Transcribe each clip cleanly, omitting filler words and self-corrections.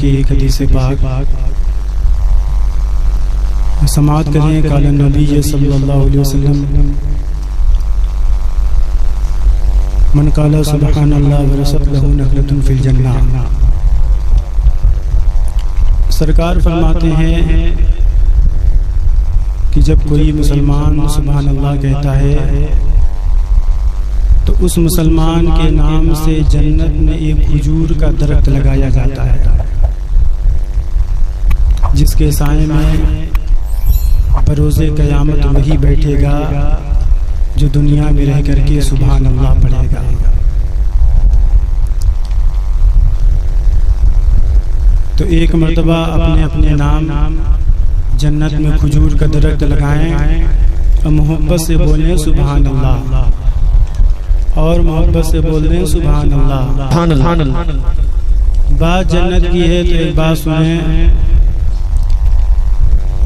की एक हदीस पाक समाअत करें। काला नबी सल्लल्लाहु अलैहि वसल्लम मन काला सुबहानल्लाह व रसत लहू नखलतुन फिल जन्नह। सरकार फरमाते हैं कि जब कोई मुसलमान सुबहान अल्लाह कहता है तो उस मुसलमान के नाम से जन्नत में एक खजूर का दरख्त लगाया जाता है, जिसके साए में बरोज़े क़यामत वही बैठेगा जो दुनिया में रह करके सुबहान अल्लाह पढ़ेगा। तो एक मर्तबा अपने अपने नाम जन्नत में खजूर का दरख्त लगाएं और मोहब्बत से बोलें सुबहान अल्लाह, और मोहब्बत से बोल दें सुबहान अल्लाह। बात जन्नत की है तो एक बात सुने,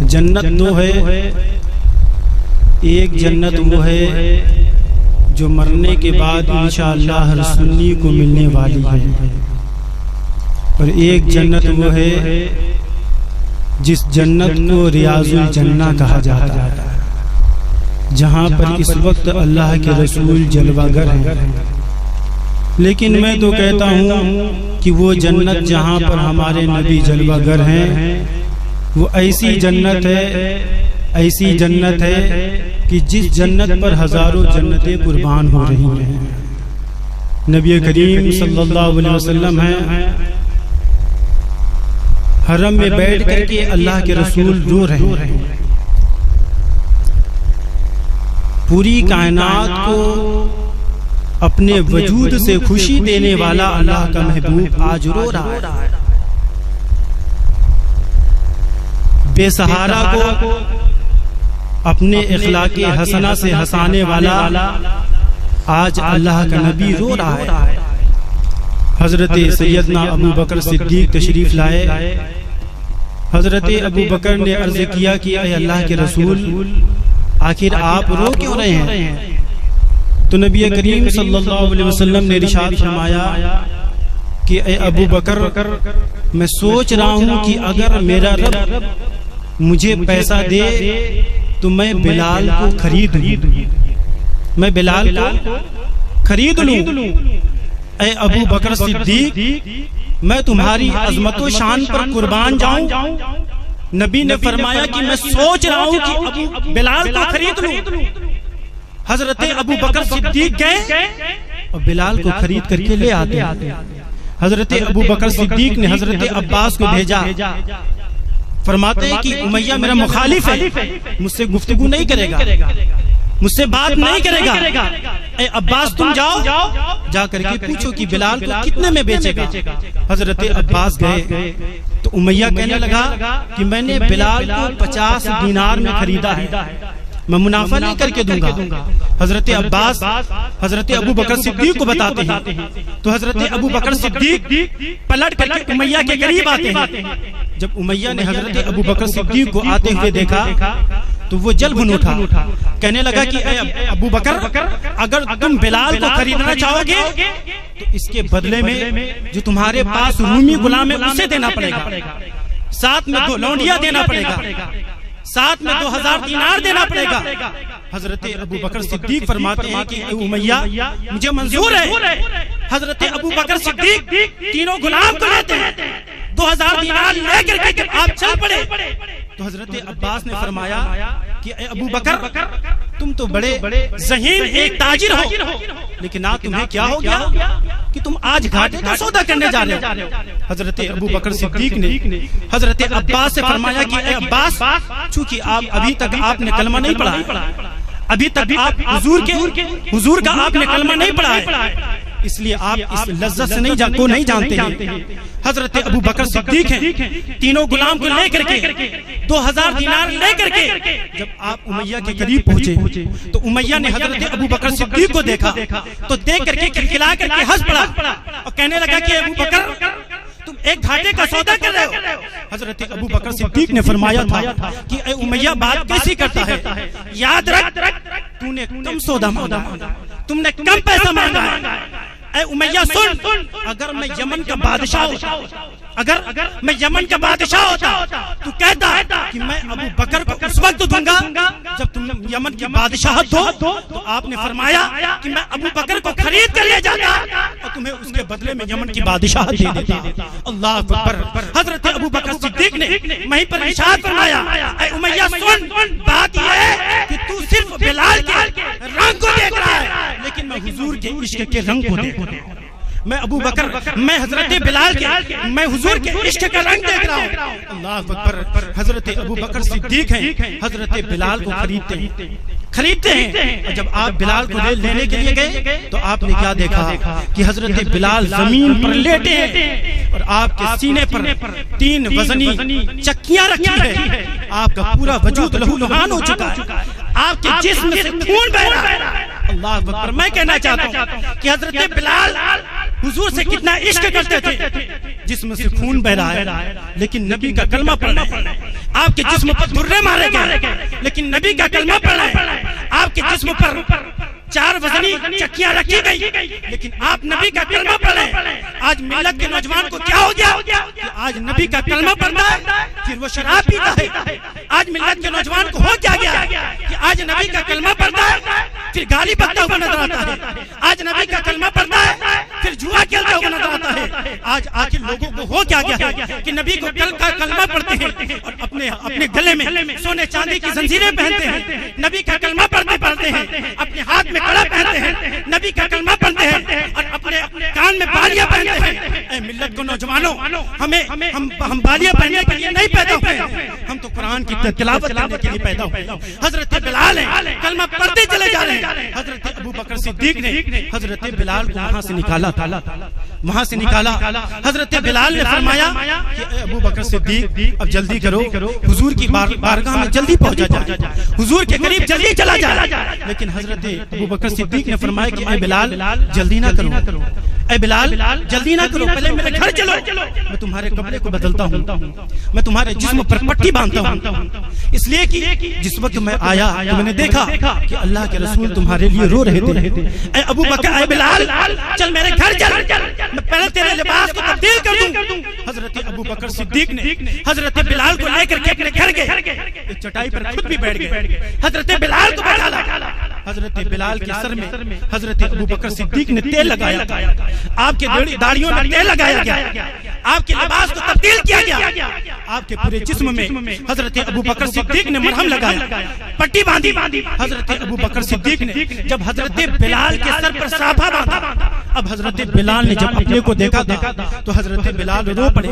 जन्नत दो है। एक जन्नत वो है जो मरने के बाद इंशाअल्लाह हर सुन्नी को मिलने वाली है, और एक जन्नत वो है जिस जन्नत को रियाजुल जन्ना कहा जाता है, जहाँ पर इस वक्त अल्लाह के रसूल जलवागर हैं। लेकिन मैं तो कहता हूँ कि वो जन्नत जहाँ पर हमारे नबी जलवागर हैं वो ऐसी जन्नत है कि जिस जन्नत पर हजारों जन्नतें कुर्बान हो रही हैं। नबी करीम सल्लल्लाहु अलैहि वसल्लम हैं, हरम में बैठ करके अल्लाह के रसूल रो रहे हैं। पूरी कायनात को अपने वजूद से खुशी देने वाला अल्लाह का महबूब आज रो रहा है। बेसहारा को अपने इखलाके हसना से हंसाने वाला आज अल्लाह का नबी रो रहा है। हजरत सैयदना अबू बकर सिद्दीक तशरीफ लाए। हजरत अबू बकर ने अर्ज किया कि ऐ अल्लाह के रसूल, आखिर आप रो क्यों रहे हैं? तो नबी करीम सल्लल्लाहु अलैहि वसल्लम ने इरशाद फरमाया कि ऐ अबू बकर, मैं सोच रहा हूँ कि अगर मेरा रब मुझे पैसा दे तो मैं बिलाल को खरीद लूं, मैं बिलाल को खरीद लूं। ऐ अबू बकर सिद्दीक, मैं तुम्हारी अजमतो शान पर कुर्बान जाऊं। नबी ने फरमाया कि मैं सोच रहा हूं कि अबू बिलाल को खरीद लूं। हजरत अबू बकर सिद्दीक गए और बिलाल को खरीद करके ले आते। हजरत अबू बकर सिद्दीक ने हजरत अब्बास को भेजा। फरमाते हैं कि उमैया मेरा मुखालिफ है, मुझसे गुफ्तगू नहीं करेगा, मुझसे बात नहीं करेगा। ए अब्बास, तुम जाओ जा करके पूछो कि बिलाल को कितने में बेचेगा। हजरत अब्बास गए तो उमैया कहने लगा कि मैंने बिलाल को 50 दीनार में खरीदा है, मैं मुनाफा नहीं करके दूंगा। हजरत अब्बास हजरत अबू बकर सिद्दीक को बताते हैं, तो हजरत अबू बकर सिद्दीक पलट करके उमैया के करीब आते हैं। जब उमैया ने हजरत अबू बकर सिद्दीक को आते हुए देखा तो वो जल भुन उठा। कहने लगा कि अबू बकर, अगर तुम बिलाल को खरीदना चाहोगे तो इसके बदले में जो तुम्हारे पास रूमी गुलाम है उसे देना पड़ेगा, साथ में 2 लौंडिया देना पड़ेगा, साथ में 2000 दीनार देना पड़ेगा। हजरत अबू बकर सिद्दीक फरमाते हैं कि उमैया मुझे मंजूर है। हजरत अबू बकर सिद्दीक तीनों गुलाम को लेते हैं, 2000 दीनार लेकर के जब आप चल पड़े तो हजरत अब्बास ने फरमाया कि अबू बकर, तुम तो बड़े ज़हीन एक ताजिर हो, लेकिन आज तुम्हें क्या हो गया कि तुम आज घाटे का सौदा करने जा रहे हो। हजरत अबू बकर सिद्दीक ने हजरत अब्बास से फरमाया कि अब्बास, चूंकि आप अभी तक आपने कलमा नहीं पढ़ा, अभी तक आप हुजूर का आपने कलमा नहीं पढ़ा है, इसलिए आप इस लज्जत से नहीं जानते हैं। हजरत अबू बकर सिद्दीक हैं, तीनों गुलाम को लेकर के 2000 दीनार लेकर के जब आप उमैया के करीब पहुंचे तो उमैया ने हजरत अबू बकर सिद्दीक को देखा तो देख करके खिलखिला करके हंस पड़ा और कहने लगा कि अबू बकर, तुम एक घाटे का सौदा कर रहे हो। हजरत अबू बकर सिद्दीक ने फरमाया था कि उमैया बात कैसी करता है, याद रख तूने कम सौदा मांगा, तुमने कम पैसा मांगा है। उमैया सुन, अगर मैं यमन का बादशाह अगर मैं यमन का बादशाह होता तू कहता कि मैं अबू बकर को उस वक्त दूंगा जब तुम यमन की बादशाहत हो, तो आपने फरमाया कि मैं अबू बकर को खरीद कर ले जाता और तुम्हें उसके बदले में यमन की बादशाहत दे देता। अल्लाह अकबर। हजरत अबू बकर सिद्दीक ने वहीं पर इरशाद फरमाया, ऐ उमैया सुन, बात यह है कि तू सिर्फ बिलाल के रंग को देख रहा है, लेकिन मैं हुजूर के इश्क के रंग को देख रहा हूं। मैं अबू बकर, मैं हजरत बिलाल के, मैं हुजूर के इश्क का रंग देख रहा हूँ। अल्लाह अकबर। हजरत अबू बकर सिद्दीक हैं, हजरत बिलाल को खरीदते हैं। और जब आप बिलाल को लेने के लिए गए तो आपने क्या देखा कि हजरत बिलाल जमीन पर लेटे हैं और आपके सीने पर 3 वजनी चक्कियां रखी है। आपका पूरा वजूद लहूलुहान हो चुका है, आपके जिस्म से खून बह रहा है। अल्लाह अकबर। मैं कहना चाहता हूँ कि हजरत बिलाल हुजूर से कितना इश्क करते थे, जिस्म से खून बह रहा है लेकिन नबी का कलमा पढ़ना है। आपके जिस्म पर दुर्रे मारे गए लेकिन नबी का कलमा पढ़ना है। आपके जिस्म पर 4 वजनी चक्कियां रखी गई लेकिन आप नबी का कलमा पढ़े। आज मिल्लत के नौजवान को क्या हो गया कि आज नबी का कलमा पढ़ता है फिर वो शराब पीता है। आज मिल्लत के नौजवान को हो क्या गया कि आज नबी का कलमा पढ़ता है फिर गाली बकता हुआ नजर आता है। आज नबी का कलमा पढ़ता है फिर जुआ खेलता हुआ नजर आता है। आज आखिर लोगों को हो क्या गया कि नबी को कलमा पढ़ते हैं और अपने गले में सोने चांदी की जंजीरें पहनते हैं। नबी का कलमा पढ़ते हैं, अपने हाथ में कड़ा पहनते हैं, नबी का कलमा पढ़ते हैं और अपने कान में बालियां पहनते हैं। ऐ मिल्लत को नौजवानों, हम बालियां पहनने के लिए नहीं पैदा हुए, हम तो कुरान की तिलावत करने के लिए पैदा हुए। हजरत बिलाल हैं, कलमा पढ़ते चले जा रहे हैं। हजरत अबू बकर सिद्दीक ने हजरत बिलाल को वहां से निकाला। हजरत बिलाल ने फरमाया कि अबू बकर सिद्दीक अब जल्दी करो, हुजूर की बारगाह में जल्दी पहुंचा जाए, हुजूर के करीब जल्दी चला जाए। लेकिन हजरत अबू बकर सिद्दीक ने फरमाया कि ऐ बिलाल जल्दी ना करो, ऐ बिलाल जल्दी ना करो, पहले मेरे घर चलो, मैं तुम्हारे कपड़े को बदलता हूँ, मैं तुम्हारे जिस्म पर पट्टी बांधता हूँ। इसलिए कि जिस वक्त मैं आया तो मैंने देखा कि अल्लाह के रसूल तुम्हारे लिए रो रहे थे। ऐ अबू बकर, ऐ बिलाल चल मेरे घर चल, मैं पहले तेरे लिबास को तब्दील कर दूं। हजरत अबू बकर सिद्दीक ने हजरत बिलाल को लेकर के अपने घर गए, चटाई पर खुद भी बैठ गए, हजरत बिलाल को बैठा ला। हजरत बिलाल के सर में हजरत अबू बकर सिद्दीक ने तेल लगाया, आपके दाढ़ियों में तेल लगाया गया, आपके लिबास को तब्दील किया गया, आपके पूरे जिस्म में हजरत अबू बकर सिद्दीक ने मरहम लगाया, पट्टी बांधी। हजरत अबू बकर सिद्दीक ने जब हजरत बिलाल के सर पर साफा बांधा, अब हजरत बिलाल ने जब अपने को देखा तो हजरत बिलाल रो पड़े,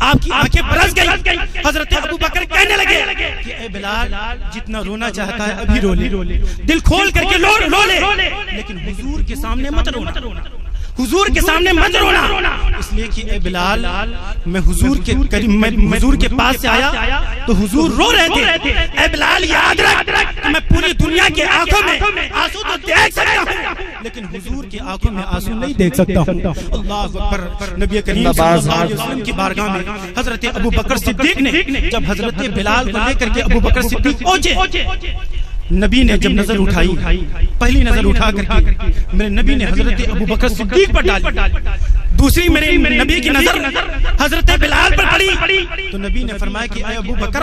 आपकी आंखें बरस गई। हजरत अबू बकर कहने लगे कि ऐ बिलाल जितना रोना चाहता है अभी रो ले, दिल खोल करके रो ले, लेकिन हुजूर के सामने मत रोना, हुजूर के सामने मत रोना। इसलिए कि ए बिलाल मैं हुजूर के करीब, मैं हुजूर के पास से आया तो हुजूर रो रहे थे। ए बिलाल याद रख कि मैं पूरी दुनिया के आंखों में आंसू तो देख सकता हूँ लेकिन हुजूर की आंखों में आंसू नहीं देख सकता हूँ। अल्लाह अकबर। नबी करीम सल्लल्लाहु अलैहि वसल्लम की बारगाह में हजरत अबू बकर सिद्दीक ने जब हजरत बिलाल को लेकर के अबू बकर सिद्दीक पहुंचे, नबी ने जब नजर उठाई, पहली नजर उठा करके मेरे नबी ने हजरत अबू बकर सिद्दीक पर डाली, दूसरी मेरे नबी की नजर हजरत बिलाल पर पड़ी तो नबी ने फरमाया कि ऐ अबू बकर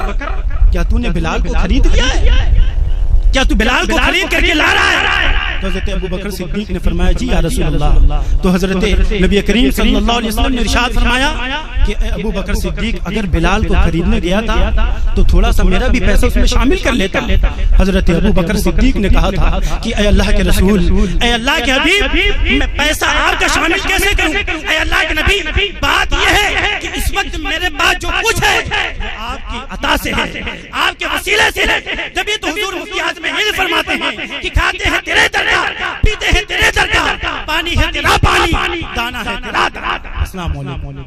क्या तूने बिलाल को खरीद लिया है, क्या तू बिलाल को खरीद करके ला रहा है? तो हजरत अबू बकर सिद्दीक ने फरमाया जी या रसूल अल्लाह। तो हजरत नबी करीम सल्लल्लाहु अलैहि वसल्लम ने इरशाद फरमाया कि अबू बकर सिद्दीक अगर बिलाल को खरीदने गया था तो थोड़ा सा मेरा भी पैसा उसमें शामिल कर लेता। हजरत अबू बकर सिद्दीक ने कहा था कि ऐ अल्लाह के रसूल, ऐ अल्लाह के हबीब, मैं पैसा आपका शामिल कैसे करूं? ऐ अल्लाह के नबी, बात यह है कि इस वक्त मेरे पास जो कुछ है वो आपकी अता से है, आपके वसीले से है। तभी तो हुजूर मुफ्ती आज़म हिंद फरमाते हैं कि खाते हैं तेरे दर का, पीते हैं तेरे दर का, पानी है तेरा पानी, दाना है तेरा दाना। अस्सलाम वालेकुम।